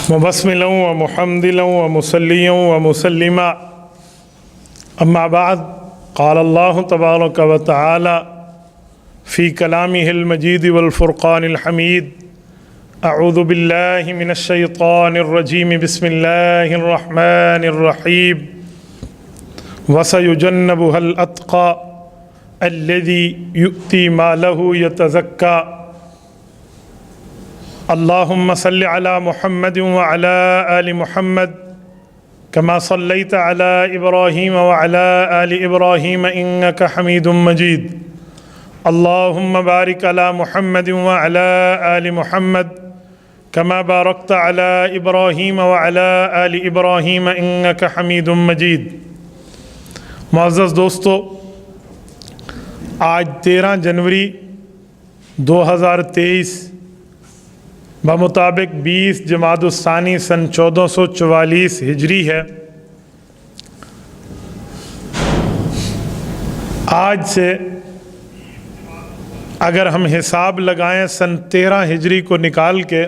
مبسملا ومحمدلا ومصليا ومسلما أما بعد قال الله تبارك وتعالى في كلامه المجيد والفرقان الحميد أعوذ بالله من الشيطان الرجيم بسم الله الرحمن الرحيم وسيجنبها الأتقى الذي يؤتي ماله يتزكى اللهم صل على محمد وعلى آل محمد كما صليت على إبراهيم وعلى آل إبراهيم إنك حميد مجيد اللهم بارك على محمد وعلى آل محمد كما باركت على إبراهيم وعلى آل إبراهيم إنك حميد مجيد۔ معزز دوستو، آج 13 جنوری 2023 بمطابق 20 جمادی الثانی سن 1444 ہجری ہے۔ آج سے اگر ہم حساب لگائیں سن 13 ہجری کو نکال کے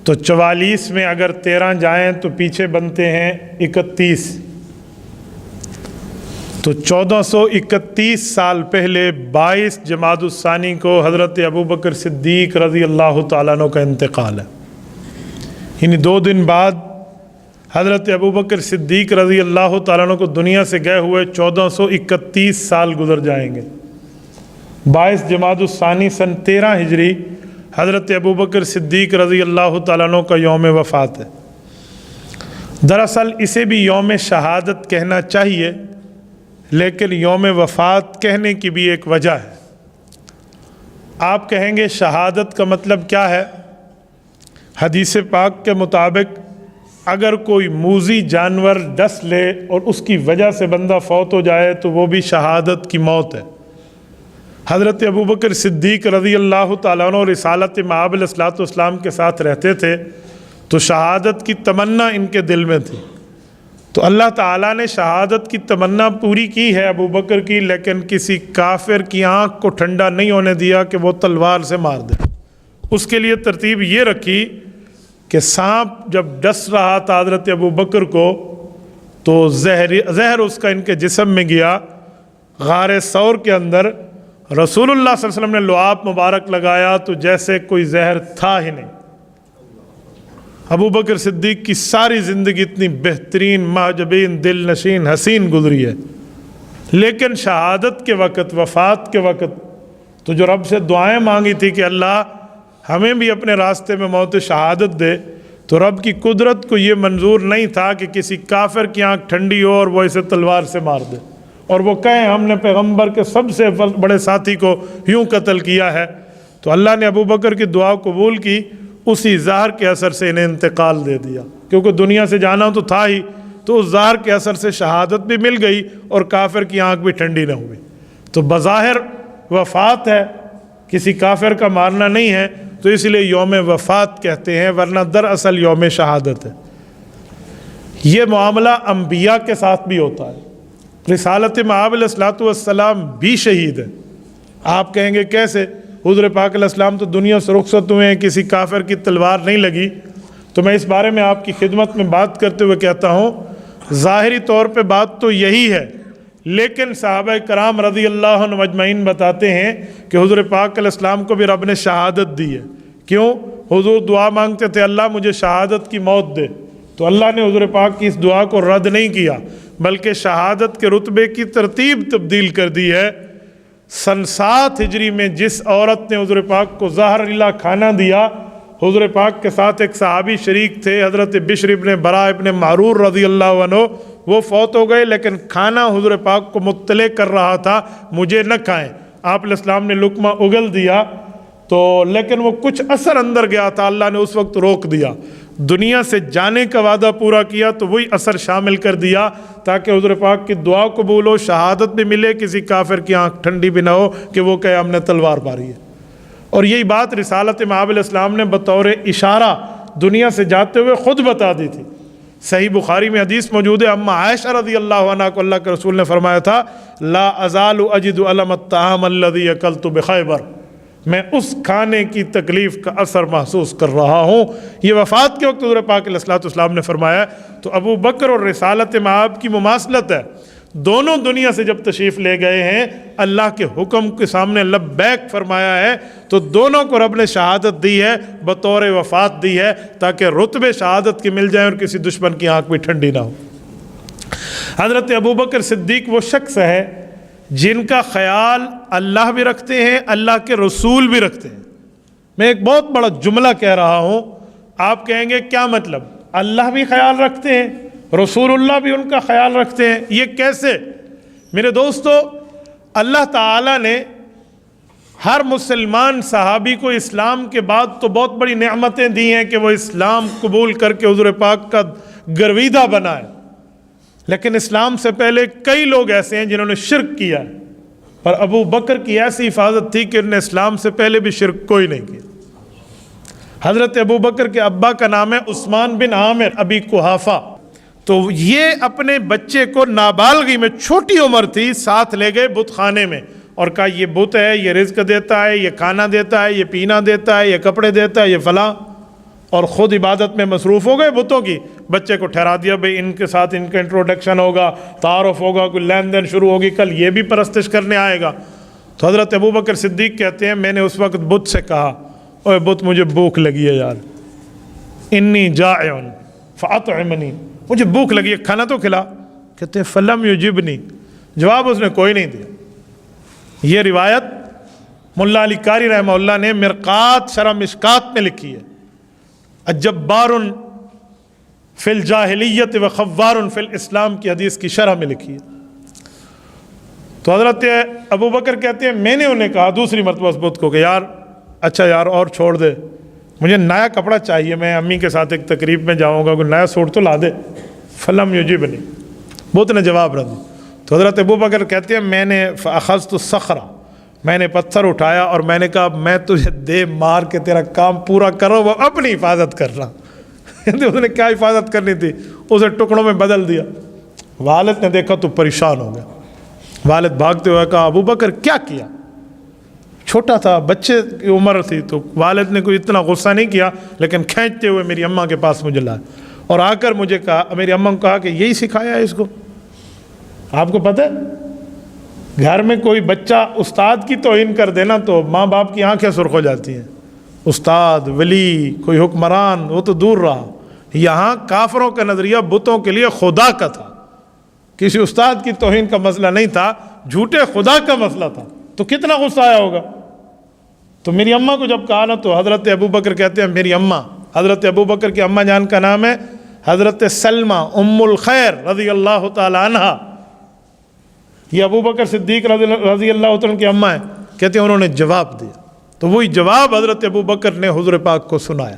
تو 44 میں اگر 13 جائیں تو پیچھے بنتے ہیں 31، تو 1431 سال پہلے 22 جمادی الثانی کو حضرت ابوبکر صدیق رضی اللہ تعالیٰ عنہ کا انتقال ہے۔ یعنی 2 دن بعد حضرت ابوبکر صدیق رضی اللہ تعالیٰ عنہ کو دنیا سے گئے ہوئے 1431 سال گزر جائیں گے۔ 22 جمادی الثانی سن 13 ہجری حضرت ابوبکر صدیق رضی اللہ تعالیٰ عنہ کا یوم وفات ہے۔ دراصل اسے بھی یوم شہادت کہنا چاہیے، لیکن یوم وفات کہنے کی بھی ایک وجہ ہے۔ آپ کہیں گے شہادت کا مطلب کیا ہے؟ حدیث پاک کے مطابق اگر کوئی موذی جانور ڈس لے اور اس کی وجہ سے بندہ فوت ہو جائے تو وہ بھی شہادت کی موت ہے۔ حضرت ابوبکر صدیق رضی اللہ تعالیٰ عنہ رسالت مآب علیہ الصلوۃ والسلام کے ساتھ رہتے تھے تو شہادت کی تمنا ان کے دل میں تھی، تو اللہ تعالیٰ نے شہادت کی تمنا پوری کی ہے ابوبکر کی، لیکن کسی کافر کی آنکھ کو ٹھنڈا نہیں ہونے دیا کہ وہ تلوار سے مار دے۔ اس کے لیے ترتیب یہ رکھی کہ سانپ جب ڈس رہا تھا حضرت ابوبکر کو تو زہر اس کا ان کے جسم میں گیا۔ غار ثور کے اندر رسول اللہ صلی اللہ علیہ وسلم نے لعاب مبارک لگایا تو جیسے کوئی زہر تھا ہی نہیں۔ ابوبکر صدیق کی ساری زندگی اتنی بہترین، محجبین، دل نشین، حسین گزری ہے، لیکن شہادت کے وقت، وفات کے وقت تو جو رب سے دعائیں مانگی تھی کہ اللہ ہمیں بھی اپنے راستے میں موت شہادت دے، تو رب کی قدرت کو یہ منظور نہیں تھا کہ کسی کافر کی آنکھ ٹھنڈی ہو اور وہ اسے تلوار سے مار دے اور وہ کہیں ہم نے پیغمبر کے سب سے بڑے ساتھی کو یوں قتل کیا ہے۔ تو اللہ نے ابوبکر کی دعا قبول کی، اسی زہر کے اثر سے انہیں انتقال دے دیا، کیونکہ دنیا سے جانا تو تھا ہی، تو اس زہر کے اثر سے شہادت بھی مل گئی اور کافر کی آنکھ بھی ٹھنڈی نہ ہوئی۔ تو بظاہر وفات ہے، کسی کافر کا مارنا نہیں ہے، تو اس لیے یوم وفات کہتے ہیں، ورنہ دراصل یوم شہادت ہے۔ یہ معاملہ انبیاء کے ساتھ بھی ہوتا ہے۔ رسالت مآب علیہ الصلوۃ والسلام بھی شہید ہے۔ آپ کہیں گے کیسے؟ حضور پاک علیہ السلام تو دنیا سے رخصت ہوئے ہیں، کسی کافر کی تلوار نہیں لگی۔ تو میں اس بارے میں آپ کی خدمت میں بات کرتے ہوئے کہتا ہوں، ظاہری طور پہ بات تو یہی ہے، لیکن صحابہ کرام رضی اللہ عنہ مجمعین بتاتے ہیں کہ حضور پاک علیہ السلام کو بھی رب نے شہادت دی ہے۔ کیوں؟ حضور دعا مانگتے تھے اللہ مجھے شہادت کی موت دے، تو اللہ نے حضور پاک کی اس دعا کو رد نہیں کیا، بلکہ شہادت کے رتبے کی ترتیب تبدیل کر دی ہے۔ سن 7 ہجری میں جس عورت نے حضور پاک کو زہریلا کھانا دیا، حضور پاک کے ساتھ ایک صحابی شریک تھے حضرت بشر ابن برا ابن معرور رضی اللہ عنہ، وہ فوت ہو گئے، لیکن کھانا حضور پاک کو مطلع کر رہا تھا مجھے نہ کھائیں۔ آپ علیہ السلام نے لقمہ اگل دیا تو لیکن وہ کچھ اثر اندر گیا تھا، اللہ نے اس وقت روک دیا۔ دنیا سے جانے کا وعدہ پورا کیا تو وہی اثر شامل کر دیا تاکہ حضور پاک کی دعا قبول ہو، شہادت بھی ملے، کسی کافر کی آنکھ ٹھنڈی بھی نہ ہو کہ وہ کہے ہم نے تلوار ماری ہے۔ اور یہی بات رسالت مآب علیہ السلام نے بطور اشارہ دنیا سے جاتے ہوئے خود بتا دی تھی۔ صحیح بخاری میں حدیث موجود ہے، اما عائشہ رضی اللہ عنہ کو اللہ کے رسول نے فرمایا تھا لا ازال اجد علم الطعام الذي اکلت بخیبر، میں اس کھانے کی تکلیف کا اثر محسوس کر رہا ہوں۔ یہ وفات کے وقت حضور پاک علیہ الصلوۃ والسلام نے فرمایا۔ تو ابو بکر اور رسالت میں آپ کی مماثلت ہے، دونوں دنیا سے جب تشریف لے گئے ہیں، اللہ کے حکم کے سامنے لبیک فرمایا ہے، تو دونوں کو رب نے شہادت دی ہے، بطور وفات دی ہے، تاکہ رتبے شہادت کے مل جائیں اور کسی دشمن کی آنکھ بھی ٹھنڈی نہ ہو۔ حضرت ابو بکر صدیق وہ شخص ہے جن کا خیال اللہ بھی رکھتے ہیں، اللہ کے رسول بھی رکھتے ہیں۔ میں ایک بہت بڑا جملہ کہہ رہا ہوں، آپ کہیں گے کیا مطلب؟ اللہ بھی خیال رکھتے ہیں، رسول اللہ بھی ان کا خیال رکھتے ہیں، یہ کیسے؟ میرے دوستو، اللہ تعالیٰ نے ہر مسلمان صحابی کو اسلام کے بعد تو بہت بڑی نعمتیں دی ہیں کہ وہ اسلام قبول کر کے حضور پاک کا گرویدہ بنا ہے، لیکن اسلام سے پہلے کئی لوگ ایسے ہیں جنہوں نے شرک کیا ہے، پر ابو بکر کی ایسی حفاظت تھی کہ انہوں نے اسلام سے پہلے بھی شرک کوئی نہیں کیا۔ حضرت ابو بکر کے ابا کا نام ہے عثمان بن عامر ابی قحافہ، تو یہ اپنے بچے کو نابالغی میں، چھوٹی عمر تھی، ساتھ لے گئے بت خانے میں اور کہا یہ بت ہے، یہ رزق دیتا ہے، یہ کھانا دیتا ہے، یہ پینا دیتا ہے، یہ کپڑے دیتا ہے، یہ فلاں، اور خود عبادت میں مصروف ہو گئے بتوں کی۔ بچے کو ٹھہرا دیا بھئی ان کے ساتھ ان کا انٹروڈکشن ہوگا، تعارف ہوگا، کوئی لین دین شروع ہوگی، کل یہ بھی پرستش کرنے آئے گا۔ تو حضرت ابو بکر صدیق کہتے ہیں میں نے اس وقت بت سے کہا، اوے بت مجھے بھوک لگی ہے یار، انی جائع فاطعمنی، مجھے بھوک لگی ہے، کھانا تو کھلا۔ کہتے ہیں فلم یجبنی، جواب اس نے کوئی نہیں دیا۔ یہ روایت ملا علی قاری رحمہ اللہ نے مرقات شرح مشکات میں لکھی ہے، جبار فی الجاہلیت و خوار فی الاسلام کی حدیث کی شرح میں لکھی ہے۔ تو حضرت ابو بکر کہتے ہیں میں نے انہیں کہا دوسری مرتبہ اس بت کو کہ یار اچھا یار اور چھوڑ دے، مجھے نیا کپڑا چاہیے، میں امی کے ساتھ ایک تقریب میں جاؤں گا، کوئی نیا سوٹ تو لا دے۔ فلم یجبنی، بت نے جواب نہ دیا۔ تو حضرت ابو بکر کہتے ہیں میں نے فاخذت الصخرہ، میں نے پتھر اٹھایا اور میں نے کہا میں تجھے دے مار کے تیرا کام پورا کرو، وہ اپنی حفاظت کر رہا۔ اس نے کیا حفاظت کرنی تھی، اسے ٹکڑوں میں بدل دیا۔ والد نے دیکھا تو پریشان ہو گیا، والد بھاگتے ہوئے کہا ابو بکر کیا کیا؟ چھوٹا تھا، بچے کی عمر تھی، تو والد نے کوئی اتنا غصہ نہیں کیا، لیکن کھینچتے ہوئے میری اماں کے پاس مجھے لایا اور آ کر مجھے کہا، میری اماں کو کہا کہ یہی سکھایا ہے اس کو۔ آپ کو پتہ ہے گھر میں کوئی بچہ استاد کی توہین کر دینا تو ماں باپ کی آنکھیں سرخ ہو جاتی ہیں۔ استاد، ولی، کوئی حکمران وہ تو دور رہا، یہاں کافروں کا نظریہ بتوں کے لیے خدا کا تھا، کسی استاد کی توہین کا مسئلہ نہیں تھا، جھوٹے خدا کا مسئلہ تھا، تو کتنا غصہ آیا ہوگا۔ تو میری اماں کو جب کہا نا تو حضرت ابو بکر کہتے ہیں میری اماں، حضرت ابو بکر کی اماں جان کا نام ہے حضرت سلمہ ام الخیر رضی اللہ تعالی عنہا، یہ ابو بکر صدیق رضی اللہ عنہ کی اماں ہیں، کہتے ہیں انہوں نے جواب دیا، تو وہی جواب حضرت ابو بکر نے حضور پاک کو سنایا۔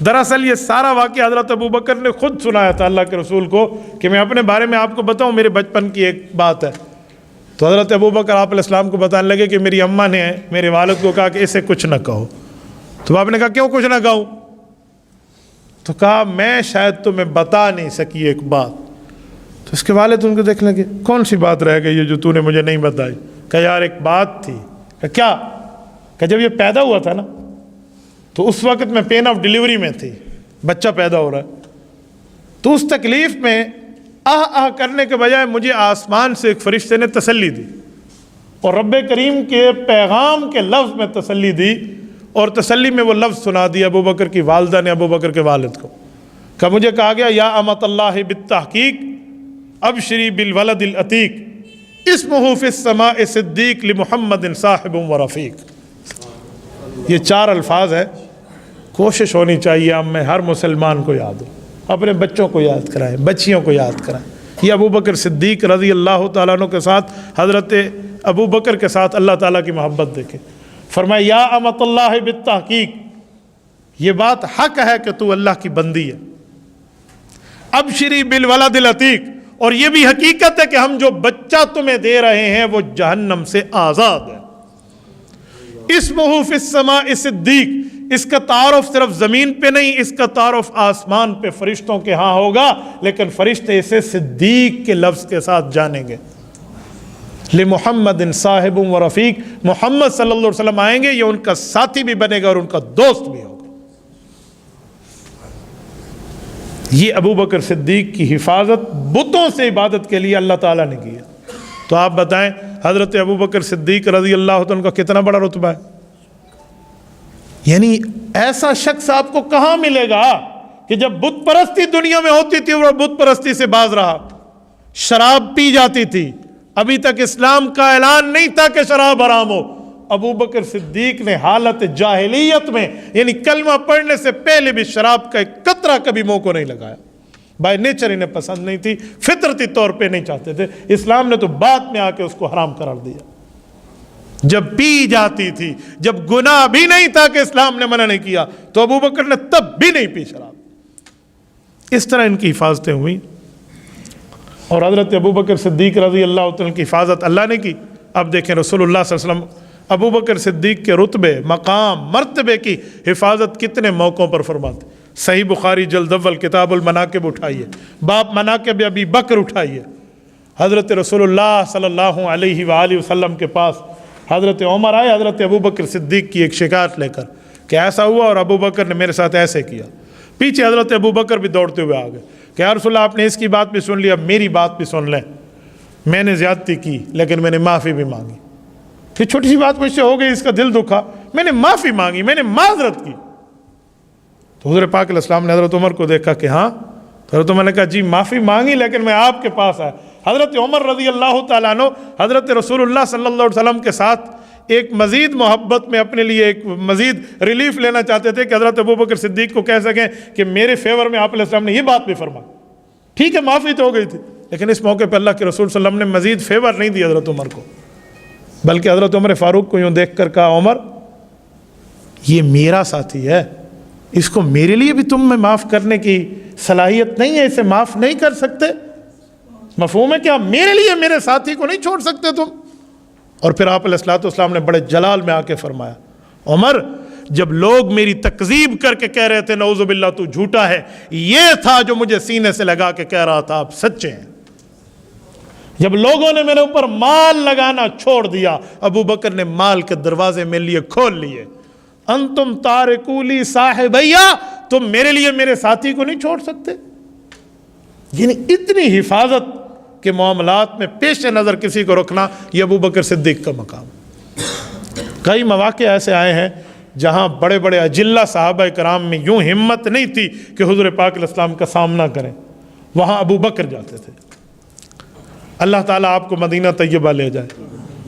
دراصل یہ سارا واقعہ حضرت ابو بکر نے خود سنایا تھا اللہ کے رسول کو کہ میں اپنے بارے میں آپ کو بتاؤں، میرے بچپن کی ایک بات ہے۔ تو حضرت ابو بکر آپ علیہ السلام کو بتانے لگے کہ میری اماں نے میرے والد کو کہا کہ اسے کچھ نہ کہو۔ تو آپ نے کہا کیوں کچھ نہ کہوں؟ تو کہا میں شاید تمہیں بتا نہیں سکی ایک بات۔ تو اس کے والد ان کو دیکھ لگے کون سی بات رہ گئی ہے جو تو نے مجھے نہیں بتائی؟ کہا یار ایک بات تھی۔ کہا کیا؟ کہ جب یہ پیدا ہوا تھا نا تو اس وقت میں پین آف ڈیلیوری میں تھی، بچہ پیدا ہو رہا ہے، تو اس تکلیف میں آہ کرنے کے بجائے مجھے آسمان سے ایک فرشتے نے تسلی دی اور رب کریم کے پیغام کے لفظ میں تسلی دی، اور تسلی میں وہ لفظ سنا دیا ابو بکر کی والدہ نے ابو بکر کے والد کو۔ کہ مجھے کہا گیا یا امت اللہ بالتحقیق ابشری بالولد العتیق اسمہ فی السماء صدیق لمحمد صاحب و رفیق۔ یہ 4 الفاظ ہے، کوشش ہونی چاہیے ہم میں ہر مسلمان کو یاد ہو، اپنے بچوں کو یاد کرائیں، بچیوں کو یاد کرائیں۔ یہ ابو بکر صدیق رضی اللہ تعالیٰ عنہ کے ساتھ، حضرت ابو بکر کے ساتھ اللہ تعالیٰ کی محبت دیکھیں۔ فرمایا یا امت اللہ بالتحقیق، یہ بات حق ہے کہ تو اللہ کی بندی ہے۔ ابشری بالولد العتیق، اور یہ بھی حقیقت ہے کہ ہم جو بچہ تمہیں دے رہے ہیں وہ جہنم سے آزاد ہے۔ اسمہ فی السماء صدیق، اس کا تعارف صرف زمین پہ نہیں، اس کا تعارف آسمان پہ فرشتوں کے ہاں ہوگا، لیکن فرشتے اسے صدیق کے لفظ کے ساتھ جانیں گے۔ لِمُحَمَّدٍ صَاحِبٌ وَرَفِيقٌ، محمد صلی اللہ علیہ وسلم آئیں گے، یہ ان کا ساتھی بھی بنے گا اور ان کا دوست بھی ہوگا۔ یہ ابو بکر صدیق کی حفاظت بتوں سے عبادت کے لیے اللہ تعالیٰ نے کی ہے۔ تو آپ بتائیں حضرت ابو بکر صدیق رضی اللہ عنہ کا کتنا بڑا رتبہ ہے؟ یعنی ایسا شخص آپ کو کہاں ملے گا کہ جب بت پرستی دنیا میں ہوتی تھی وہ بت پرستی سے باز رہا، شراب پی جاتی تھی، ابھی تک اسلام کا اعلان نہیں تھا کہ شراب حرام ہو، ابو بکر صدیق نے حالت جاہلیت میں یعنی کلمہ پڑھنے سے پہلے بھی شراب کا ایک قطرہ کبھی منہ کو نہیں لگایا۔ بائی نیچر انہیں پسند نہیں تھی، فطرتی طور پہ نہیں چاہتے تھے، اسلام نے تو بعد میں آ کے اس کو حرام قرار دیا۔ جب پی جاتی تھی، جب گناہ بھی نہیں تھا کہ اسلام نے منع نہیں کیا، تو ابو بکر نے تب بھی نہیں پی شراب۔ اس طرح ان کی حفاظتیں ہوئی، اور حضرت ابو بکر صدیق رضی اللہ عنہ کی حفاظت اللہ نے کی۔ اب دیکھیں رسول اللہ صلی اللہ علیہ وسلم ابو بکر صدیق کے رتبے، مقام، مرتبے کی حفاظت کتنے موقعوں پر فرماتے۔ صحیح بخاری جلد اول کتاب المناقب اٹھائیے، باب مناقب ابی بکر اٹھائیے۔ حضرت رسول اللہ صلی اللہ علیہ وآلہ وسلم کے پاس حضرت عمر آئے حضرت ابو بکر صدیق کی ایک شکایت لے کر کہ ایسا ہوا اور ابو بکر نے میرے ساتھ ایسے کیا۔ پیچھے حضرت ابو بکر بھی دوڑتے ہوئے آ گئے کہ یا رسول اللہ آپ نے اس کی بات بھی سن لی، اب میری بات بھی سن لیں، میں نے زیادتی کی لیکن میں نے معافی بھی مانگی، کہ چھوٹی سی بات مجھ سے ہو گئی، اس کا دل دکھا، میں نے معافی مانگی، میں نے معذرت کی۔ تو حضور پاک علیہ السلام نے حضرت عمر کو دیکھا کہ ہاں، تو حضرت عمر نے کہا جی معافی مانگی لیکن میں آپ کے پاس آیا۔ حضرت عمر رضی اللہ تعالیٰ عنہ حضرت رسول اللہ صلی اللہ علیہ وسلم کے ساتھ ایک مزید محبت میں اپنے لیے ایک مزید ریلیف لینا چاہتے تھے کہ حضرت ابو بکر صدیق کو کہہ سکیں کہ میرے فیور میں آپ علیہ السلام نے یہ بات بھی فرمائی۔ ٹھیک ہے معافی تو ہو گئی تھی، لیکن اس موقع پہ اللہ کے رسول صلی اللہ علیہ وسلم نے مزید فیور نہیں دی حضرت عمر کو، بلکہ حضرت عمر فاروق کو یوں دیکھ کر کہا عمر یہ میرا ساتھی ہے، اس کو میرے لیے بھی تم میں معاف کرنے کی صلاحیت نہیں ہے، اسے معاف نہیں کر سکتے؟ مفہوم ہے کیا؟ میرے لیے میرے ساتھی کو نہیں چھوڑ سکتے تم؟ اور پھر آپ علیہ السلام نے بڑے جلال میں آ کے فرمایا عمر جب لوگ میری تکذیب کر کے کہہ رہے تھے نعوذ باللہ تو جھوٹا ہے، یہ تھا جو مجھے سینے سے لگا کے کہہ رہا تھا آپ سچے ہیں۔ جب لوگوں نے میرے اوپر مال لگانا چھوڑ دیا، ابو بکر نے مال کے دروازے میرے لیے کھول لیے۔ انتم تارکو لی صاحبیا، تم میرے لیے میرے ساتھی کو نہیں چھوڑ سکتے؟ یعنی اتنی حفاظت کے معاملات میں پیش نظر کسی کو رکھنا، یہ ابو بکر صدیق کا مقام۔ کئی مواقع ایسے آئے ہیں جہاں بڑے بڑے اجلہ صحابہ کرام میں یوں ہمت نہیں تھی کہ حضور پاک علیہ السلام کا سامنا کریں، وہاں ابو بکر جاتے تھے۔ اللہ تعالیٰ آپ کو مدینہ طیبہ لے جائے۔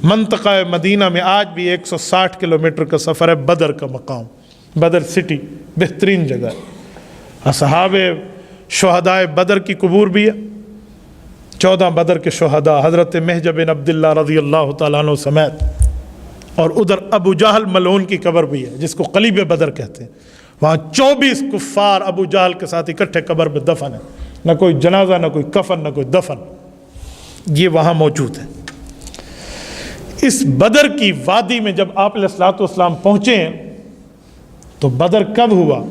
منطقہ مدینہ میں آج بھی 160 کلومیٹر کا سفر ہے، بدر کا مقام، بدر سٹی بہترین جگہ ہے۔ اصحاب شہدائے بدر کی قبور بھی ہے، 14 بدر کے شہداء حضرت محجب بن عبداللہ رضی اللہ تعالیٰ عنہ سمیت، اور ادھر ابو جہل ملعون کی قبر بھی ہے جس کو قلیب بدر کہتے ہیں۔ وہاں 24 کفار ابو جہل کے ساتھ اکٹھے قبر میں دفن ہے، نہ کوئی جنازہ، نہ کوئی کفن، نہ کوئی دفن، یہ وہاں موجود ہے۔ اس بدر کی وادی میں جب آپ علیہ الصلوۃ والسلام پہنچے ہیں تو بدر کب ہوا؟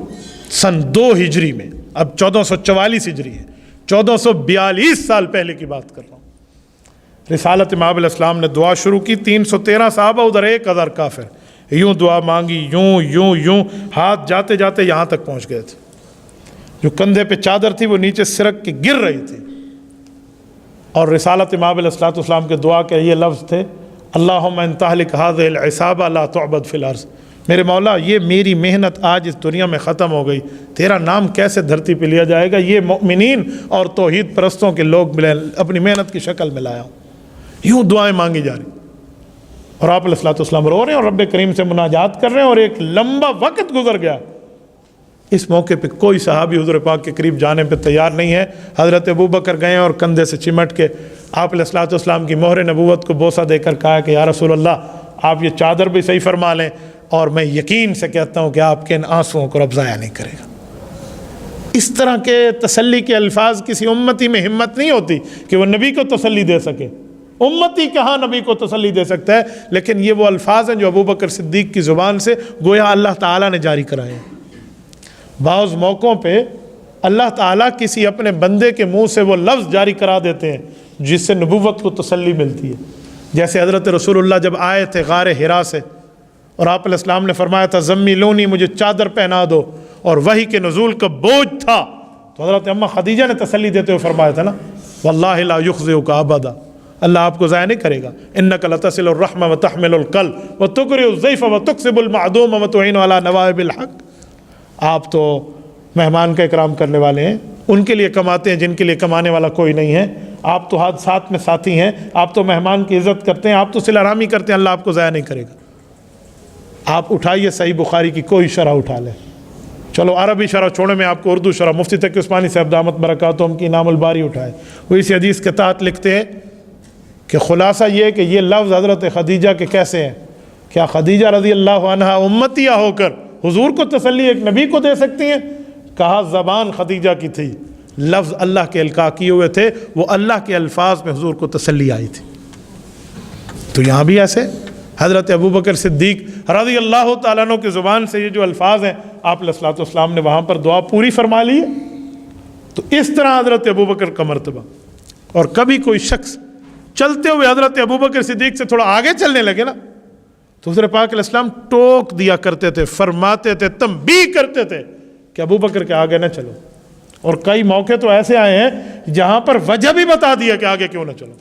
سن 2 ہجری میں، اب 1444 ہجری ہے، 1442 سال پہلے کی بات کر رہا ہوں۔ رسالت امام علیہ السلام نے دعا شروع کی، 313 صحابہ، ادھر 1000 کافر، یوں دعا مانگی، یوں ہاتھ جاتے جاتے یہاں تک پہنچ گئے تھے۔ جو کندھے پہ چادر تھی وہ نیچے سرک کے گر رہی تھی، اور رسالت امام علیہ السلام کے دعا کے یہ لفظ تھے اللہم ان تہلک هذه العصابہ لا تعبد فی الارض، میرے مولا یہ میری محنت آج اس دنیا میں ختم ہو گئی، تیرا نام کیسے دھرتی پہ لیا جائے گا؟ یہ مؤمنین اور توحید پرستوں کے لوگ ملے، اپنی محنت کی شکل میں لایا ہوں۔ یوں دعائیں مانگی جا رہی، اور آپ علیہ السلام رو رہے ہیں اور رب کریم سے مناجات کر رہے ہیں، اور ایک لمبا وقت گزر گیا۔ اس موقع پہ کوئی صحابی حضور پاک کے قریب جانے پہ تیار نہیں ہے۔ حضرت ابو بکر گئے اور کندھے سے چمٹ کے آپ علیہ السلام کی مہر نبوت کو بوسہ دے کر کہا کہ یا رسول اللہ آپ یہ چادر بھی صحیح فرما لیں، اور میں یقین سے کہتا ہوں کہ آپ کے ان آنسوؤں کو رب ضائع نہیں کرے گا۔ اس طرح کے تسلی کے الفاظ کسی امتی میں ہمت نہیں ہوتی کہ وہ نبی کو تسلی دے سکے۔ امتی کہاں نبی کو تسلی دے سکتا ہے؟ لیکن یہ وہ الفاظ ہیں جو ابو بکر صدیق کی زبان سے گویا اللہ تعالیٰ نے جاری کرائے ہیں۔ بعض موقعوں پہ اللہ تعالیٰ کسی اپنے بندے کے منہ سے وہ لفظ جاری کرا دیتے ہیں جس سے نبوت کو تسلی ملتی ہے۔ جیسے حضرت رسول اللہ جب آئے تھے غار حرا سے اور آپ علیہ السلام نے فرمایا تھا زمیلونی، مجھے چادر پہنا دو، اور وحی کے نزول کا بوجھ تھا، تو حضرت اماں خدیجہ نے تسلی دیتے ہوئے فرمایا تھا نا واللہ لا یخزئک ابدا، اللہ آپ کو ضائع نہیں کرے گا، انک لتصل الرحم وتحمل القلب وتقرئ الضیف وتکسب المعدوم وتعین علی نوائب الحق. آپ تو مہمان کا اکرام کرنے والے ہیں، ان کے لیے کماتے ہیں جن کے لیے کمانے والا کوئی نہیں ہے، آپ تو ہاتھ ساتھ میں ساتھی ہیں، آپ تو مہمان کی عزت کرتے ہیں، آپ تو صلہ رحمی کرتے ہیں، اللہ آپ کو ضائع نہیں کرے گا. آپ اٹھائیے صحیح بخاری کی کوئی شرح اٹھا لیں، چلو عربی شرح چھوڑے، میں آپ کو اردو شرح مفتی تقی عثمانی صاحب دامت برکاتہم کی انعام الباری اٹھائے، وہ اس حدیث کے تحت لکھتے ہیں کہ خلاصہ یہ ہے کہ یہ لفظ حضرت خدیجہ کے کیسے ہیں، کیا خدیجہ رضی اللہ عنہا امتیہ ہو کر حضور کو تسلی ایک نبی کو دے سکتی ہیں؟ کہا زبان خدیجہ کی تھی، لفظ اللہ کے القاء کیے ہوئے تھے، وہ اللہ کے الفاظ میں حضور کو تسلی آئی تھی. تو یہاں بھی ایسے حضرت ابوبکر صدیق رضی اللہ تعالیٰ عنہ کی زبان سے یہ جو الفاظ ہیں آپ علیہ الصلوۃ والسلام نے وہاں پر دعا پوری فرما لی ہے. تو اس طرح حضرت ابوبکر کا مرتبہ. اور کبھی کوئی شخص چلتے ہوئے حضرت ابوبکر صدیق سے تھوڑا آگے چلنے لگے نا تو حضور پاک علیہ السلام ٹوک دیا کرتے تھے، فرماتے تھے، تنبیہ کرتے تھے کہ ابوبکر کے آگے نہ چلو. اور کئی موقع تو ایسے آئے ہیں جہاں پر وجہ بھی بتا دیا کہ آگے کیوں نہ چلو.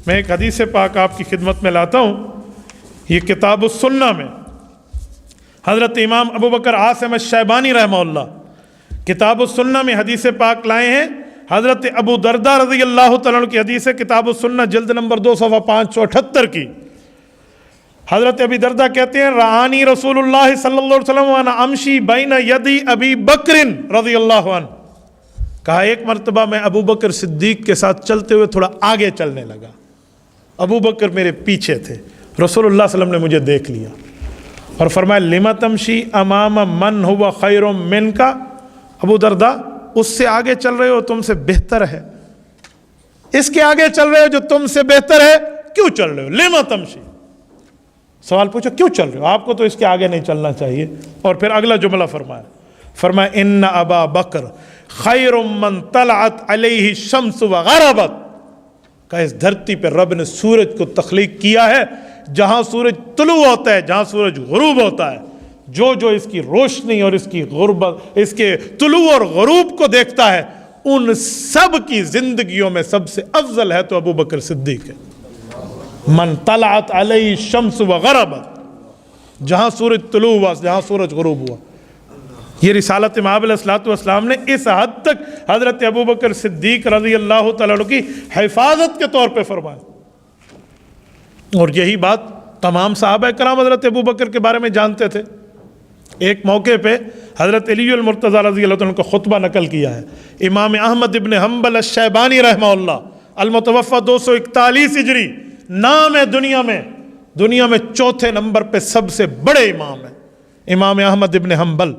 میں ایک حدیث پاک آپ کی خدمت میں لاتا ہوں، یہ کتاب السنہ میں حضرت امام ابوبکر عاصم الشیبانی رحمہ اللہ کتاب السنہ میں حدیث پاک لائے ہیں. حضرت ابو دردہ رضی اللہ تعالیٰ عنہ کی حدیث ہے، کتاب السنہ جلد نمبر 2 صفحہ 578 کی. حضرت ابی دردہ کہتے ہیں رعانی رسول اللہ صلی اللہ علیہ وسلم وانا امشی بین یدی ابی بکر رضی اللہ عنہ. کہا ایک مرتبہ میں ابو بکر صدیق کے ساتھ چلتے ہوئے تھوڑا آگے چلنے لگا، ابو بکر میرے پیچھے تھے، رسول اللہ صلی اللہ علیہ وسلم نے مجھے دیکھ لیا اور فرمایا لما تمشی امام من ہوا خیر منک، ابو دردہ اس سے آگے چل رہے ہو تم سے بہتر ہے، اس کے آگے چل رہے ہو جو تم سے بہتر ہے، کیوں چل رہے ہو؟ لما تمشی، سوال پوچھو کیوں چل رہے ہو، آپ کو تو اس کے آگے نہیں چلنا چاہیے. اور پھر اگلا جملہ فرمایا ان ابا بکر خیر من طلعت علیہ الشمس وغربت. کہ اس دھرتی پہ رب نے سورج کو تخلیق کیا ہے، جہاں سورج طلوع ہوتا ہے، جہاں سورج غروب ہوتا ہے، جو اس کی روشنی اور اس کی غربت، اس کے طلوع اور غروب کو دیکھتا ہے، ان سب کی زندگیوں میں سب سے افضل ہے تو ابو بکر صدیق ہے. من طلعت علیہ الشمس وغربت، جہاں سورج طلوع ہوا، جہاں سورج غروب ہوا. یہ رسالت امام علیہ الصلوۃ والسلام نے اس حد تک حضرت ابوبکر صدیق رضی اللہ تعالیٰ عنہ کی حفاظت کے طور پہ فرمایا. اور یہی بات تمام صحابہ کرام حضرت ابوبکر کے بارے میں جانتے تھے. ایک موقع پہ حضرت علی المرتضیٰ رضی اللہ عنہ کا خطبہ نقل کیا ہے امام احمد ابن حنبل الشیبانی رحمہ اللہ المتوفی 241 ہجری. نام ہے دنیا میں چوتھے نمبر پہ سب سے بڑے امام ہیں امام احمد ابن حنبل.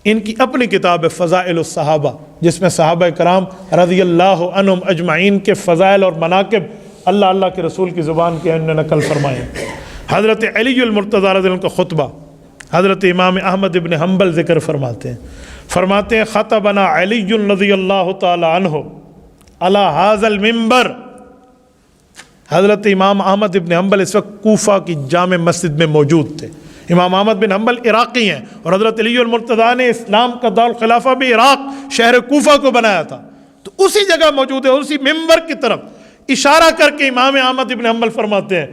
ان کی اپنی کتاب ہے فضائل الصحابہ، جس میں صحابہ کرام رضی اللہ عنہم اجمعین کے فضائل اور مناقب اللہ کے رسول کی زبان کے انہوں نے نقل فرمائے. حضرت علی المرتضیٰ رضی اللہ عنہ کا خطبہ حضرت امام احمد ابن حنبل ذکر فرماتے ہیں خطبنا علی رضی اللہ تعالی عنہ علی ھذا المنبر. حضرت امام احمد ابن حنبل اس وقت کوفہ کی جامع مسجد میں موجود تھے. امام احمد بن حنبل عراقی ہیں اور حضرت علی المرتضیٰ نے اسلام کا دارالخلافہ بھی عراق شہر کوفہ کو بنایا تھا. تو اسی جگہ موجود ہے، اسی منبر کی طرف اشارہ کر کے امام احمد بن حنبل فرماتے ہیں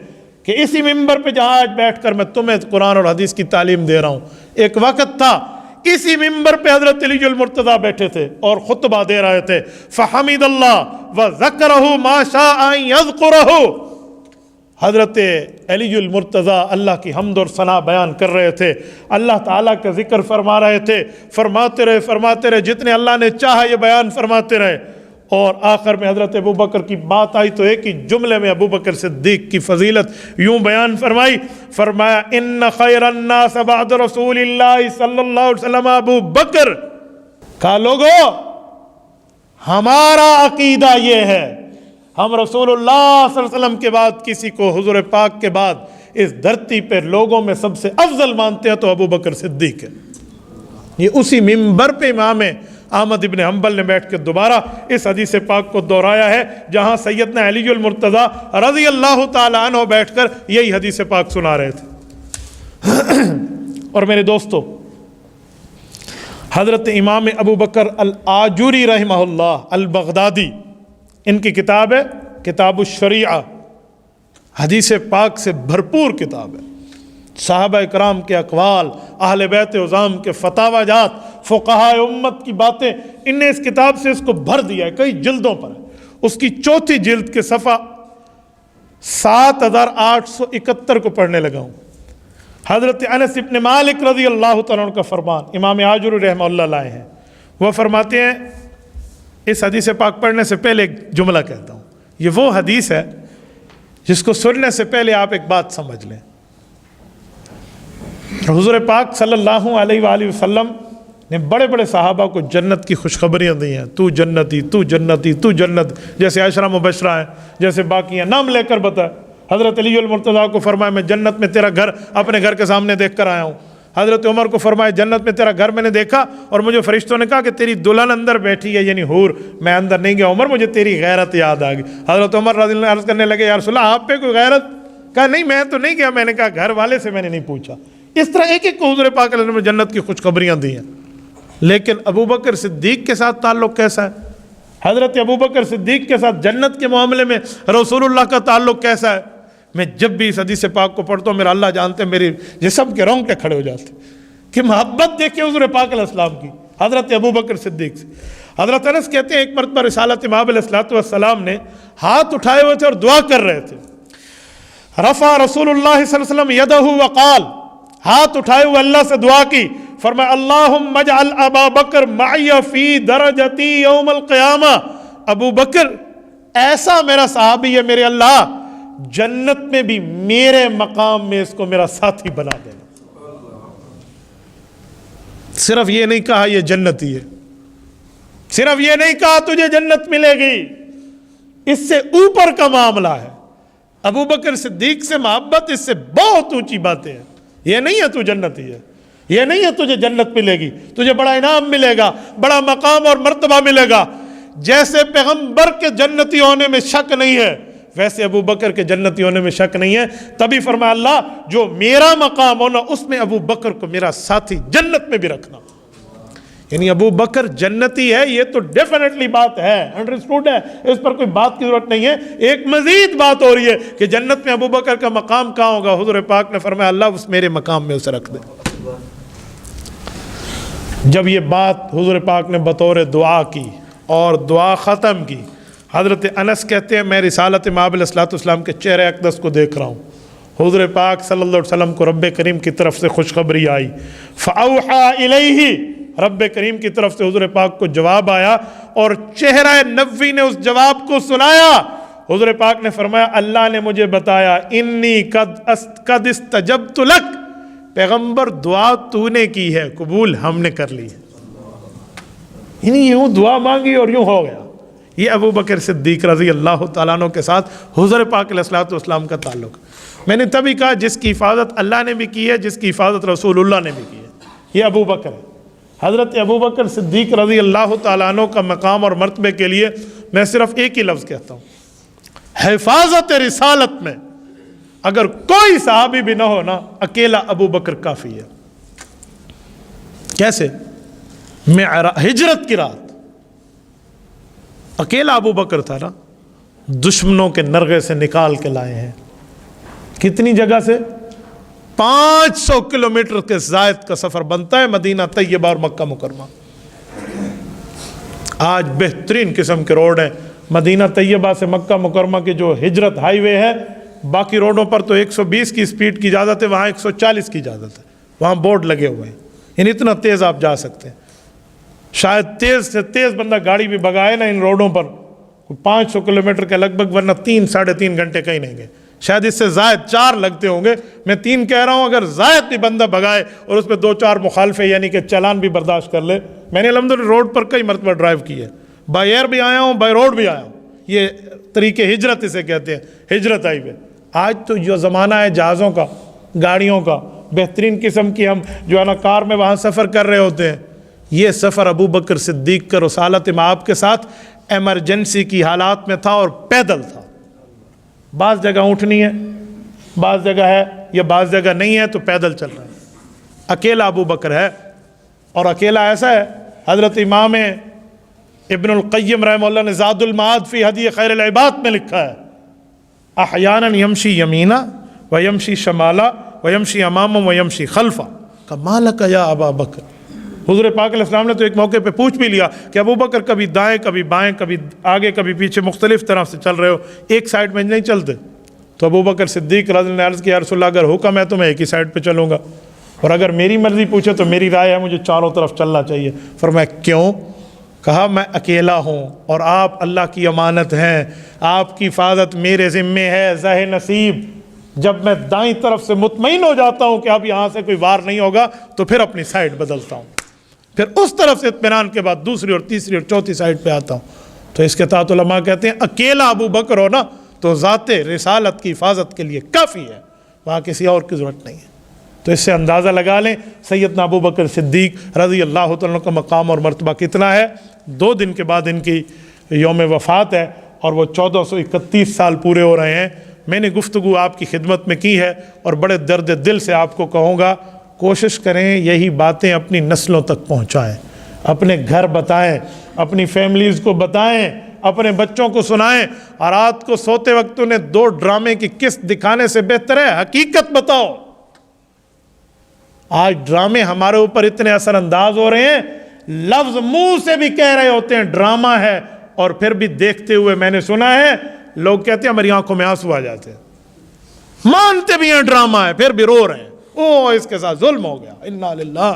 کہ اسی منبر پہ جہاں آج بیٹھ کر میں تمہیں قرآن اور حدیث کی تعلیم دے رہا ہوں، ایک وقت تھا اسی منبر پہ حضرت علی المرتضیٰ بیٹھے تھے اور خطبہ دے رہے تھے. فحمد اللہ وذکرہ ما شاء ان یذکرہ. حضرت علی المرتضیٰ اللہ کی حمد اور ثنا بیان کر رہے تھے، اللہ تعالیٰ کا ذکر فرما رہے تھے، فرماتے رہے جتنے اللہ نے چاہا یہ بیان فرماتے رہے. اور آخر میں حضرت ابوبکر کی بات آئی تو ایک ہی جملے میں ابوبکر صدیق کی فضیلت یوں بیان فرمایا ان خیر الناس بعد رسول اللہ صلی اللہ علیہ وسلم ابو بکر. کہا لوگو ہمارا عقیدہ یہ ہے، ہم رسول اللہ صلی اللہ علیہ وسلم کے بعد کسی کو حضور پاک کے بعد اس دھرتی پہ لوگوں میں سب سے افضل مانتے ہیں تو ابو بکر صدیق ہے. یہ اسی منبر پہ امام احمد ابن حنبل نے بیٹھ کے دوبارہ اس حدیث پاک کو دہرایا ہے، جہاں سیدنا علی المرتضیٰ رضی اللہ تعالیٰ عنہ بیٹھ کر یہی حدیث پاک سنا رہے تھے۔ اور میرے دوستو، حضرت امام ابو بکر الآجوری رحمہ اللہ البغدادی، ان کی کتاب ہے کتاب الشریعہ، حدیث پاک سے بھرپور کتاب ہے، صحابہ اکرام کے اقوال، اہل بیت عظام کے فتاوی جات، فقہاء امت کی باتیں، ان نے اس کتاب سے اس کو بھر دیا ہے، کئی جلدوں پر ہے۔ اس کی چوتھی جلد کے صفحہ 7871 کو پڑھنے لگا ہوں۔ حضرت انس ابن مالک رضی اللہ تعالیٰ عنہ کا فرمان امام آجوری رحمہ اللہ لائے ہیں، وہ فرماتے ہیں، اس حدیث پاک پڑھنے سے پہلے ایک جملہ کہتا ہوں، یہ وہ حدیث ہے جس کو سننے سے پہلے آپ ایک بات سمجھ لیں۔ حضور پاک صلی اللہ علیہ وآلہ وسلم نے بڑے بڑے صحابہ کو جنت کی خوشخبریاں دی ہیں، تو جنتی، تو جنتی، تو جنت، جیسے عشرہ مبشرہ ہیں، جیسے باقی ہیں، نام لے کر بتا۔ حضرت علی المرتضیٰ کو فرمایا میں جنت میں تیرا گھر اپنے گھر کے سامنے دیکھ کر آیا ہوں۔ حضرت عمر کو فرمایا جنت میں تیرا گھر میں نے دیکھا اور مجھے فرشتوں نے کہا کہ تیری دلہن اندر بیٹھی ہے، یعنی حور، میں اندر نہیں گیا عمر، مجھے تیری غیرت یاد آ گئی۔ حضرت عمر رضی اللہ عنہ عرض کرنے لگے یا رسول اللہ آپ پہ کوئی غیرت؟ کہا نہیں میں تو نہیں گیا، میں نے کہا گھر والے سے میں نے نہیں پوچھا۔ اس طرح ایک ایک کو حضور پاک علیہ وسلم نے جنت کی خوشخبریاں دی ہیں۔ لیکن ابو بکر صدیق کے ساتھ تعلق کیسا ہے؟ حضرت ابو بکر صدیق کے ساتھ جنت کے معاملے میں رسول اللہ کا تعلق کیسا ہے؟ میں جب بھی اس حدیث پاک کو پڑھتا ہوں میرا اللہ جانتے ہیں میرے جسم کے رونگٹے کھڑے ہو جاتے کہ محبت دیکھیں حضور پاک علیہ السلام کی حضرت ابو بکر صدیق سے۔ حضرت انس کہتے ہیں ایک مرتبہ رسالت امام علیہ السلام نے ہاتھ اٹھائے ہوئے تھے اور دعا کر رہے تھے۔ رفع رسول اللہ صلی اللہ علیہ وسلم یدہ وقال، ہاتھ اٹھائے ہوئے اللہ سے دعا کی، فرمایا اللہم اجعل ابا بکر معی فی درجتی یوم القیامہ، ابو بکر ایسا میرا صحابی ہے میرے اللہ، جنت میں بھی میرے مقام میں اس کو میرا ساتھی بنا دینا۔ صرف یہ نہیں کہا یہ جنتی ہے، صرف یہ نہیں کہا تجھے جنت ملے گی، اس سے اوپر کا معاملہ ہے۔ ابو بکر صدیق سے محبت اس سے بہت اونچی باتیں ہیں۔ یہ نہیں ہے تو جنتی ہے، یہ نہیں ہے تجھے جنت ملے گی، تجھے بڑا انعام ملے گا، بڑا مقام اور مرتبہ ملے گا۔ جیسے پیغمبر کے جنتی ہونے میں شک نہیں ہے ویسے ابو بکر کے جنتی ہونے میں شک نہیں ہے۔ تبھی فرمایا اللہ جو میرا مقام ہونا اس میں ابو بکر کو میرا ساتھی جنت میں بھی رکھنا۔ یعنی ابو بکر جنتی ہے یہ تو ڈیفینیٹلی بات ہے، انڈرسٹوڈ ہے، اس پر کوئی بات کی ضرورت نہیں ہے۔ ایک مزید بات ہو رہی ہے کہ جنت میں ابو بکر کا مقام کہاں ہوگا؟ حضور پاک نے فرمایا اللہ اس میرے مقام میں اسے رکھ دے۔ جب یہ بات حضور پاک نے بطور دعا کی اور دعا ختم کی، حضرت انس کہتے ہیں میں رسالت مآب علیہ السلام کے چہرے اقدس کو دیکھ رہا ہوں، حضور پاک صلی اللہ علیہ وسلم کو رب کریم کی طرف سے خوشخبری آئی، فَأَوْحَى إِلَيْهِ، رب کریم کی طرف سے حضور پاک کو جواب آیا اور چہرہ نبوی نے اس جواب کو سنایا۔ حضور پاک نے فرمایا اللہ نے مجھے بتایا انی قد استجبت لک، پیغمبر دعا تو نے کی ہے قبول ہم نے کر لی ہے۔ یعنی یوں دعا مانگی اور یوں ہو گیا۔ یہ ابو بکر صدیق رضی اللہ تعالیٰ عنہ کے ساتھ حضور پاک علیہ السلام کا تعلق۔ میں نے تبھی کہا جس کی حفاظت اللہ نے بھی کی ہے، جس کی حفاظت رسول اللہ نے بھی کی ہے، یہ ابو بکر ہے۔ حضرت ابو بکر صدیق رضی اللہ تعالیٰ عنہ کا مقام اور مرتبے کے لیے میں صرف ایک ہی لفظ کہتا ہوں، حفاظت رسالت میں اگر کوئی صحابی بھی نہ ہو نا، اکیلا ابو بکر کافی ہے۔ کیسے؟ ہجرت کی رات اکیلا ابو بکر تھا نا، دشمنوں کے نرغے سے نکال کے لائے ہیں۔ کتنی جگہ سے؟ 500 کلومیٹر کے زائد کا سفر بنتا ہے مدینہ طیبہ اور مکہ مکرمہ۔ آج بہترین قسم کے روڈ ہیں مدینہ طیبہ سے مکہ مکرمہ کی جو ہجرت ہائی وے ہے، باقی روڈوں پر تو 120 کی سپیڈ کی اجازت ہے، وہاں 140 کی اجازت ہے، وہاں بورڈ لگے ہوئے ہیں، یعنی اتنا تیز آپ جا سکتے ہیں۔ شاید تیز سے تیز بندہ گاڑی بھی بگائے نا ان روڈوں پر 500 کلومیٹر کے لگ بھگ، ورنہ 3-3.5 گھنٹے کہیں نہیں گئے، شاید اس سے زائد 4 لگتے ہوں گے۔ میں 3 کہہ رہا ہوں، اگر زائد بھی بندہ بگائے اور اس پہ 2-4 مخالفے یعنی کہ چالان بھی برداشت کر لے۔ میں نے الحمدللہ روڈ پر کئی مرتبہ ڈرائیو کی ہے، بائی ایئر بھی آیا ہوں، بائی روڈ بھی آیا ہوں۔ یہ طریقے ہجرت اسے کہتے ہیں، ہجرت آئی ہوئے۔ آج تو جو زمانہ ہے جہازوں کا، گاڑیوں کا، بہترین قسم کی ہم جو ہے نا کار میں وہاں سفر کر رہے ہوتے ہیں، یہ سفر ابو بکر صدیق کا رسالت مآب کے ساتھ ایمرجنسی کی حالات میں تھا اور پیدل تھا. بعض جگہ اونٹنی ہے، بعض جگہ ہے، یا بعض جگہ نہیں ہے تو پیدل چل رہا ہے. اکیلا ابو بکر ہے، اور اکیلا ایسا ہے، حضرت امام ابن القیم رحمہ اللہ نے زاد المعاد فی ہدی خیر العباد میں لکھا ہے، احیانا یمشی یمینا و یمشی شمالا و یمشی اماما و یمشی خلفا کما لک یا ابا بکر. حضور پاک علیہ السلام نے تو ایک موقع پہ پوچھ بھی لیا کہ ابو بکر کبھی دائیں کبھی بائیں کبھی آگے کبھی پیچھے مختلف طرح سے چل رہے ہو، ایک سائڈ میں نہیں چلتے. تو ابو بکر صدیق رضی اللہ عنہ نے عرض کیا یا رسول اللہ اگر حکم ہے تو میں ایک ہی سائڈ پہ چلوں گا، اور اگر میری مرضی پوچھے تو میری رائے ہے مجھے چاروں طرف چلنا چاہیے. فرمایا کیوں؟ کہا میں اکیلا ہوں اور آپ اللہ کی امانت ہیں، آپ کی حفاظت میرے ذمے ہے. زہ نصیب جب میں دائیں طرف سے مطمئن ہو جاتا ہوں کہ اب یہاں سے کوئی وار نہیں ہوگا تو پھر اپنی سائڈ بدلتا ہوں، پھر اس طرف سے اطمینان کے بعد دوسری اور تیسری اور چوتھی سائڈ پہ آتا ہوں. تو اس کے تحت علماء کہتے ہیں اکیلا ابو بکر ہو نا تو ذات رسالت کی حفاظت کے لیے کافی ہے، وہاں کسی اور کی ضرورت نہیں ہے. تو اس سے اندازہ لگا لیں سیدنا ابو بکر صدیق رضی اللہ تعالیٰ کا مقام اور مرتبہ کتنا ہے. 2 دن کے بعد ان کی یوم وفات ہے اور وہ 1431 سال پورے ہو رہے ہیں. میں نے گفتگو آپ کی خدمت میں کی ہے اور بڑے درد دل سے آپ کو کہوں گا کوشش کریں یہی باتیں اپنی نسلوں تک پہنچائیں، اپنے گھر بتائیں، اپنی فیملیز کو بتائیں، اپنے بچوں کو سنائیں. اور رات کو سوتے وقت انہیں 2 ڈرامے کی قسط دکھانے سے بہتر ہے حقیقت بتاؤ. آج ڈرامے ہمارے اوپر اتنے اثر انداز ہو رہے ہیں، لفظ منہ سے بھی کہہ رہے ہوتے ہیں ڈرامہ ہے، اور پھر بھی دیکھتے ہوئے میں نے سنا ہے لوگ کہتے ہیں ہماری آنکھوں میں آنسو آ جاتے ہیں، مانتے بھی ہیں ڈرامہ ہے پھر بھی رو رہے ہیں، او اس کے ساتھ ظلم ہو گیا، انا للہ.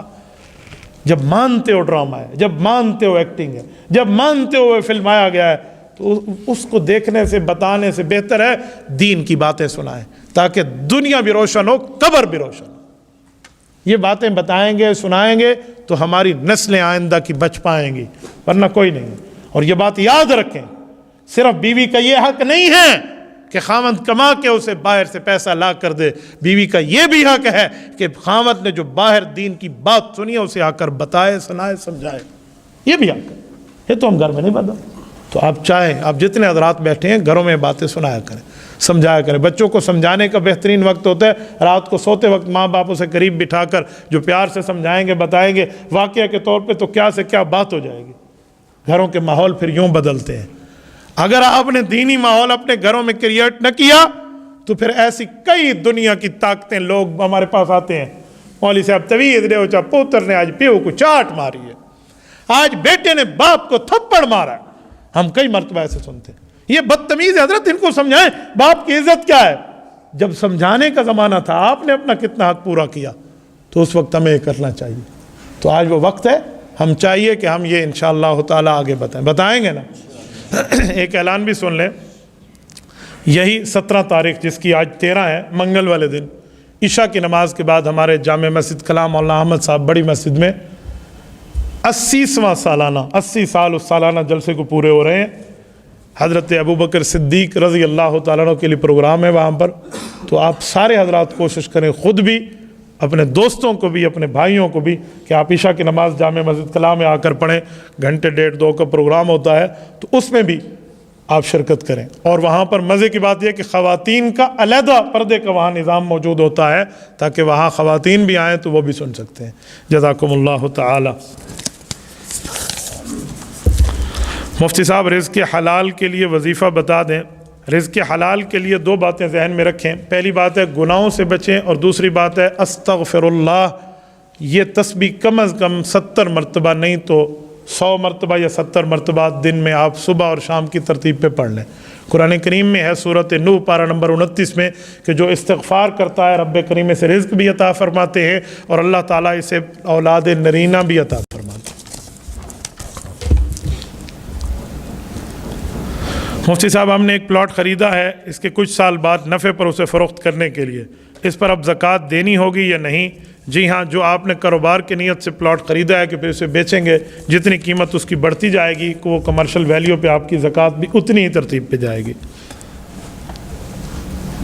جب مانتے ہو ڈرامہ ہے، جب مانتے ہو ایکٹنگ ہے، جب مانتے ہو فلمایا گیا ہے، تو اس کو دیکھنے سے بتانے سے بہتر ہے دین کی باتیں سنائیں تاکہ دنیا بھی روشن ہو، قبر بھی روشن ہو. یہ باتیں بتائیں گے سنائیں گے تو ہماری نسلیں آئندہ کی بچ پائیں گی، ورنہ کوئی نہیں. اور یہ بات یاد رکھیں صرف بیوی کا یہ حق نہیں ہے کہ خاوند کما کے اسے باہر سے پیسہ لا کر دے، بیوی کا یہ بھی حق ہے کہ خاوند نے جو باہر دین کی بات سنی ہے اسے آ کر بتائے سنائے سمجھائے. یہ بھی حق ہے، یہ تو ہم گھر میں نہیں بتا. تو آپ چاہیں آپ جتنے حضرات بیٹھے ہیں گھروں میں باتیں سنایا کریں، سمجھایا کریں. بچوں کو سمجھانے کا بہترین وقت ہوتا ہے رات کو سوتے وقت. ماں باپ اسے قریب بٹھا کر جو پیار سے سمجھائیں گے بتائیں گے واقعہ کے طور پہ تو کیا سے کیا بات ہو جائے گی. گھروں کے ماحول پھر یوں بدلتے ہیں. اگر آپ نے دینی ماحول اپنے گھروں میں کریٹ نہ کیا تو پھر ایسی کئی دنیا کی طاقتیں لوگ ہمارے پاس آتے ہیں، مولوی صاحب تویز دے چا پوتر نے آج پیو کو چاٹ ماری ہے، آج بیٹے نے باپ کو تھپڑ مارا. ہم کئی مرتبہ ایسے سنتے ہیں. یہ بدتمیز حضرت ان کو سمجھائیں باپ کی عزت کیا ہے. جب سمجھانے کا زمانہ تھا آپ نے اپنا کتنا حق پورا کیا تو اس وقت ہمیں یہ کرنا چاہیے. تو آج وہ وقت ہے، ہم چاہیے کہ ہم یہ انشاءاللہ تعالی آگے بتائیں گے نا. ایک اعلان بھی سن لیں، یہی 17 تاریخ جس کی آج 13 ہے منگل والے دن عشاء کی نماز کے بعد ہمارے جامع مسجد کلام مولانا احمد صاحب بڑی مسجد میں 80واں سالانہ 80 سال اس سالانہ جلسے کو پورے ہو رہے ہیں. حضرت ابو بکر صدیق رضی اللہ تعالیٰ عنہ کے لیے پروگرام ہے وہاں پر. تو آپ سارے حضرات کوشش کریں، خود بھی اپنے دوستوں کو بھی اپنے بھائیوں کو بھی، کہ آپ عشاء کی نماز جامع مسجد کلام میں آ کر پڑھیں. 1 ڈیڑھ 2 کا پروگرام ہوتا ہے تو اس میں بھی آپ شرکت کریں. اور وہاں پر مزے کی بات یہ کہ خواتین کا علیحدہ پردے کا وہاں نظام موجود ہوتا ہے تاکہ وہاں خواتین بھی آئیں تو وہ بھی سن سکتے ہیں. جزاکم اللہ تعالی. مفتی صاحب رزق حلال کے لیے وظیفہ بتا دیں. رزق حلال کے لیے 2 باتیں ذہن میں رکھیں. پہلی بات ہے گناہوں سے بچیں، اور دوسری بات ہے استغفر اللہ. یہ تسبیح کم از کم 70 مرتبہ نہیں تو 100 مرتبہ یا 70 مرتبہ دن میں آپ صبح اور شام کی ترتیب پہ پڑھ لیں. قرآن کریم میں ہے سورۃ نوح پارہ نمبر 29 میں کہ جو استغفار کرتا ہے رب کریم اسے رزق بھی عطا فرماتے ہیں اور اللہ تعالیٰ اسے اولاد نرینہ بھی عطا فرماتے ہیں. مفتی صاحب ہم نے ایک پلاٹ خریدا ہے، اس کے کچھ سال بعد نفع پر اسے فروخت کرنے کے لیے، اس پر اب زکوٰۃ دینی ہوگی یا نہیں؟ جی ہاں، جو آپ نے کاروبار کی نیت سے پلاٹ خریدا ہے کہ پھر اسے بیچیں گے، جتنی قیمت اس کی بڑھتی جائے گی وہ کمرشل ویلیو پہ آپ کی زکوٰۃ بھی اتنی ہی ترتیب پہ جائے گی.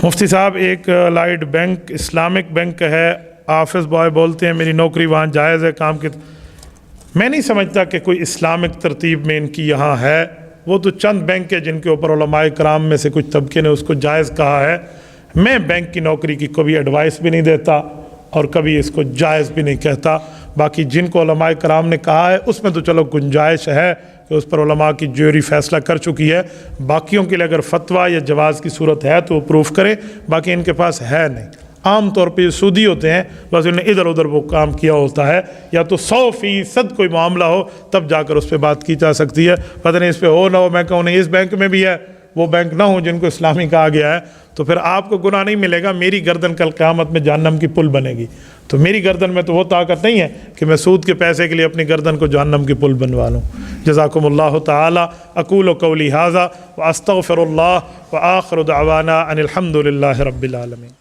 مفتی صاحب ایک لائٹ بینک اسلامک بینک ہے، آفس بوائے بولتے ہیں، میری نوکری وہاں جائز ہے کام کی؟ میں نہیں سمجھتا کہ کوئی اسلامک ترتیب میں ان کی یہاں ہے. وہ تو چند بینک ہے جن کے اوپر علماء کرام میں سے کچھ طبقے نے اس کو جائز کہا ہے. میں بینک کی نوکری کی کبھی ایڈوائس بھی نہیں دیتا اور کبھی اس کو جائز بھی نہیں کہتا. باقی جن کو علماء کرام نے کہا ہے اس میں تو چلو گنجائش ہے کہ اس پر علماء کی جیوری فیصلہ کر چکی ہے. باقیوں کے لیے اگر فتویٰ یا جواز کی صورت ہے تو وہ پروف کرے, باقی ان کے پاس ہے نہیں. عام طور پہ یہ سودی ہوتے ہیں, بس انہیں ادھر ادھر وہ کام کیا ہوتا ہے, یا تو 100% کوئی معاملہ ہو تب جا کر اس پہ بات کی جا سکتی ہے. پتہ نہیں اس پہ ہو نہ ہو, میں کہوں نہیں اس بینک میں بھی ہے, وہ بینک نہ ہوں جن کو اسلامی کہا گیا ہے, تو پھر آپ کو گناہ نہیں ملے گا. میری گردن کل قیامت میں جہنم کی پل بنے گی. تو میری گردن میں تو وہ طاقت نہیں ہے کہ میں سود کے پیسے کے لیے اپنی گردن کو جہنم کی پل بنوا لوں. جزاکم اللہ تعالی. اقول قولی ھذا واستغفر اللہ وآخر دعوانا ان الحمد للہ رب العالمین.